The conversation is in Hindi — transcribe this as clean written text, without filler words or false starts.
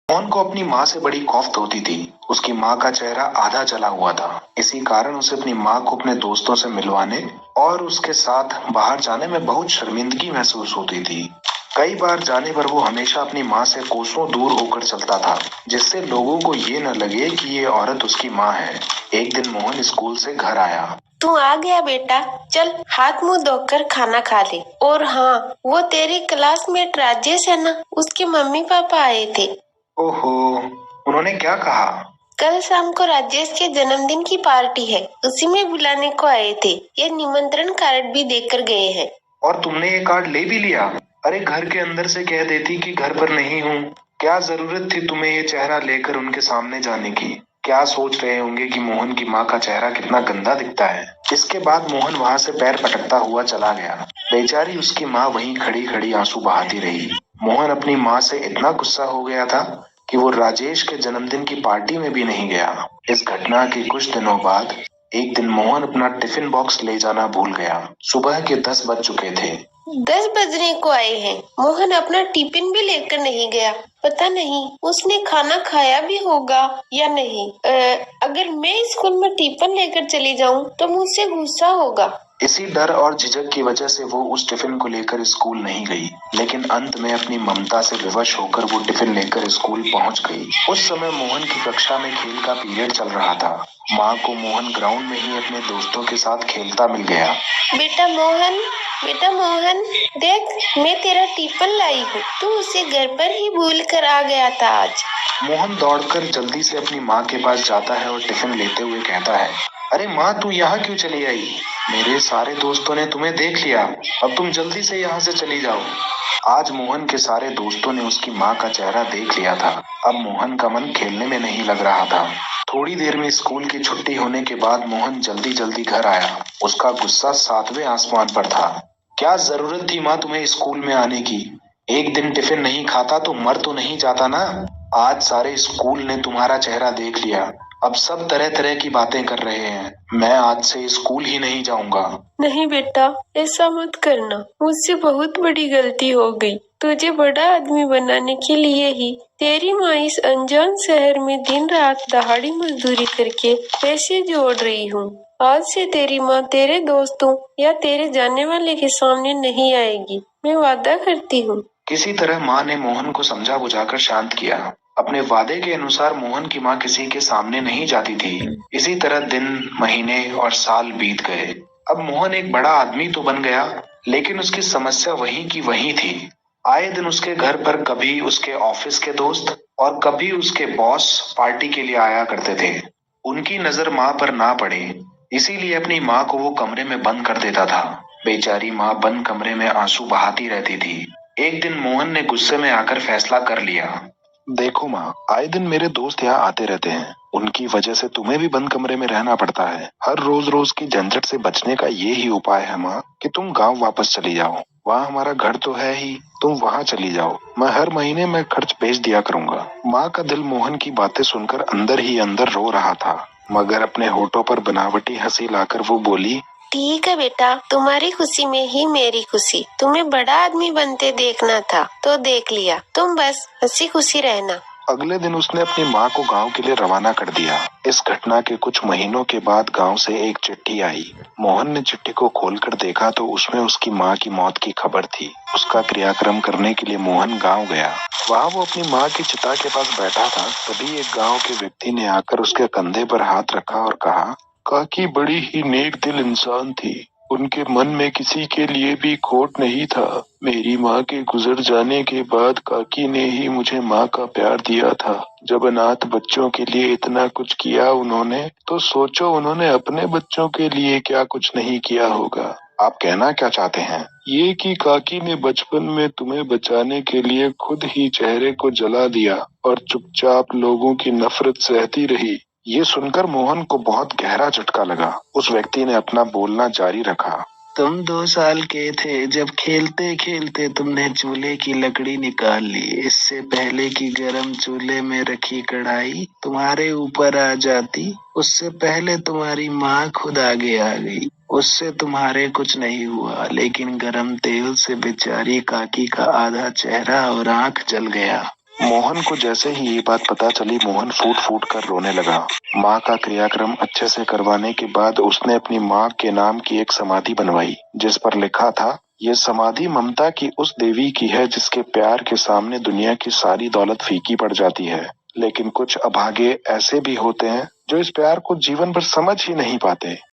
मोहन को अपनी माँ से बड़ी खौफ होती थी। उसकी माँ का चेहरा आधा जला हुआ था। इसी कारण उसे अपनी माँ को अपने दोस्तों से मिलवाने और उसके साथ बाहर जाने में बहुत शर्मिंदगी महसूस होती थी। कई बार जाने पर वो हमेशा अपनी माँ से कोसों दूर होकर चलता था, जिससे लोगों को ये न लगे कि ये औरत उसकी माँ है। एक दिन मोहन स्कूल से घर आया। तू आ गया बेटा, चल हाथ मुंह धोकर खाना खा ले। और हाँ, वो तेरी क्लासमेट राजेश है ना, उसके मम्मी पापा आए थे। ओहो, उन्होंने क्या कहा? कल शाम को राजेश के जन्मदिन की पार्टी है, उसी में बुलाने को आए थे। ये निमंत्रण कार्ड भी देकर गए हैं। और तुमने ये कार्ड ले भी लिया? अरे घर के अंदर से कह देती कि घर पर नहीं हूँ। क्या जरूरत थी तुम्हें ये चेहरा लेकर उनके सामने जाने की? क्या सोच रहे होंगे कि मोहन की माँ का चेहरा कितना गंदा दिखता है। इसके बाद मोहन वहां से पैर पटकता हुआ चला गया। बेचारी उसकी माँ वहीं खड़ी खड़ी आंसू बहाती रही। मोहन अपनी माँ से इतना गुस्सा हो गया था कि वो राजेश के जन्मदिन की पार्टी में भी नहीं गया। इस घटना के कुछ दिनों बाद एक दिन मोहन अपना टिफिन बॉक्स ले जाना भूल गया। सुबह के 10 बज चुके थे। 10 बजने को आए हैं। मोहन अपना टिफिन भी लेकर नहीं गया। पता नहीं उसने खाना खाया भी होगा या नहीं। अगर मैं स्कूल में टिफिन लेकर चली जाऊं तो मुझसे गुस्सा होगा। इसी डर और झिझक की वजह से वो उस टिफिन को लेकर स्कूल नहीं गई, लेकिन अंत में अपनी ममता से विवश होकर वो टिफिन लेकर स्कूल पहुंच गई। उस समय मोहन की कक्षा में खेल का पीरियड चल रहा था। माँ को मोहन ग्राउंड में ही अपने दोस्तों के साथ खेलता मिल गया। बेटा मोहन, देख मैं तेरा टिफिन लाई हूँ। तू उसे घर पर ही भूल कर आ गया था आज। मोहन दौड़कर जल्दी से अपनी माँ के पास जाता है और टिफिन लेते हुए कहता है, अरे माँ, तू यहाँ क्यों चली आई? मेरे सारे दोस्तों ने तुम्हें देख लिया। अब तुम जल्दी से यहाँ से चली जाओ। आज मोहन के सारे दोस्तों ने उसकी माँ का चेहरा देख लिया था। अब मोहन का मन खेलने में नहीं लग रहा था। थोड़ी देर में स्कूल की छुट्टी होने के बाद मोहन जल्दी जल्दी घर आया। उसका गुस्सा 7वें आसमान पर था। क्या जरूरत थी माँ तुम्हें स्कूल में आने की? एक दिन टिफिन नहीं खाता तो मर तो नहीं जाता ना। आज सारे स्कूल ने तुम्हारा चेहरा देख लिया। अब सब तरह तरह की बातें कर रहे हैं। मैं आज से स्कूल ही नहीं जाऊंगा। नहीं बेटा, ऐसा मत करना। मुझसे बहुत बड़ी गलती हो गई। तुझे बड़ा आदमी बनाने के लिए ही तेरी माँ इस अनजान शहर में दिन रात दहाड़ी मजदूरी करके पैसे जोड़ रही हूँ। आज से तेरी माँ तेरे दोस्तों या तेरे जानने वाले के सामने नहीं आएगी। मैं वादा करती हूँ। किसी तरह माँ ने मोहन को समझा बुझाकर शांत किया। अपने वादे के अनुसार मोहन की माँ किसी के सामने नहीं जाती थी। इसी तरह दिन, महीने और साल बीत गए। अब मोहन एक बड़ा आदमी तो बन गया, लेकिन उसकी समस्या वहीं की वहीं थी। आए दिन उसके घर पर कभी उसके ऑफिस के दोस्त और कभी उसके बॉस पार्टी के लिए आया करते थे। उनकी नजर माँ पर ना पड़े, इसीलिए अपनी माँ को वो कमरे में बंद कर देता था। बेचारी माँ बंद कमरे में आंसू बहाती रहती थी। एक दिन मोहन ने गुस्से में आकर फैसला कर लिया, देखो माँ, आए दिन मेरे दोस्त यहाँ आते रहते हैं। उनकी वजह से तुम्हें भी बंद कमरे में रहना पड़ता है। हर रोज रोज की झंझट से बचने का ये ही उपाय है माँ कि तुम गांव वापस चली जाओ। वहाँ हमारा घर तो है ही, तुम वहाँ चली जाओ। मैं हर महीने में खर्च भेज दिया करूँगा। माँ का दिल मोहन की बातें सुनकर अंदर ही अंदर रो रहा था, मगर अपने होठों पर बनावटी हंसी लाकर वो बोली, ठीक है बेटा, तुम्हारी खुशी में ही मेरी खुशी। तुम्हें बड़ा आदमी बनते देखना था तो देख लिया। तुम बस हंसी खुशी रहना। अगले दिन उसने अपनी माँ को गांव के लिए रवाना कर दिया। इस घटना के कुछ महीनों के बाद गांव से एक चिट्ठी आई। मोहन ने चिट्ठी को खोलकर देखा तो उसमें उसकी माँ की मौत की खबर थी। उसका क्रियाक्रम करने के लिए मोहन गांव गया। वहाँ वो अपनी माँ की चिता के पास बैठा था, तभी एक गांव के व्यक्ति ने आकर उसके कंधे पर हाथ रखा और कहा, काकी बड़ी ही नेक दिल इंसान थी। उनके मन में किसी के लिए भी खोट नहीं था। मेरी माँ के गुजर जाने के बाद काकी ने ही मुझे माँ का प्यार दिया था। जब अनाथ बच्चों के लिए इतना कुछ किया उन्होंने, तो सोचो उन्होंने अपने बच्चों के लिए क्या कुछ नहीं किया होगा। आप कहना क्या चाहते हैं? ये कि काकी ने बचपन में तुम्हें बचाने के लिए खुद ही चेहरे को जला दिया और चुपचाप लोगों की नफरत सहती रही। ये सुनकर मोहन को बहुत गहरा झटका लगा। उस व्यक्ति ने अपना बोलना जारी रखा, तुम 2 साल के थे जब खेलते खेलते तुमने चूल्हे की लकड़ी निकाल ली। इससे पहले कि गरम चूल्हे में रखी कढ़ाई तुम्हारे ऊपर आ जाती, उससे पहले तुम्हारी माँ खुद आगे आ गई। उससे तुम्हारे कुछ नहीं हुआ, लेकिन गरम तेल से बेचारी काकी का आधा चेहरा और आंख जल गया। मोहन को जैसे ही ये बात पता चली, मोहन फूट फूट कर रोने लगा। माँ का क्रियाक्रम अच्छे से करवाने के बाद उसने अपनी माँ के नाम की एक समाधि बनवाई, जिस पर लिखा था, ये समाधि ममता की उस देवी की है जिसके प्यार के सामने दुनिया की सारी दौलत फीकी पड़ जाती है। लेकिन कुछ अभागे ऐसे भी होते हैं जो इस प्यार को जीवन भर समझ ही नहीं पाते।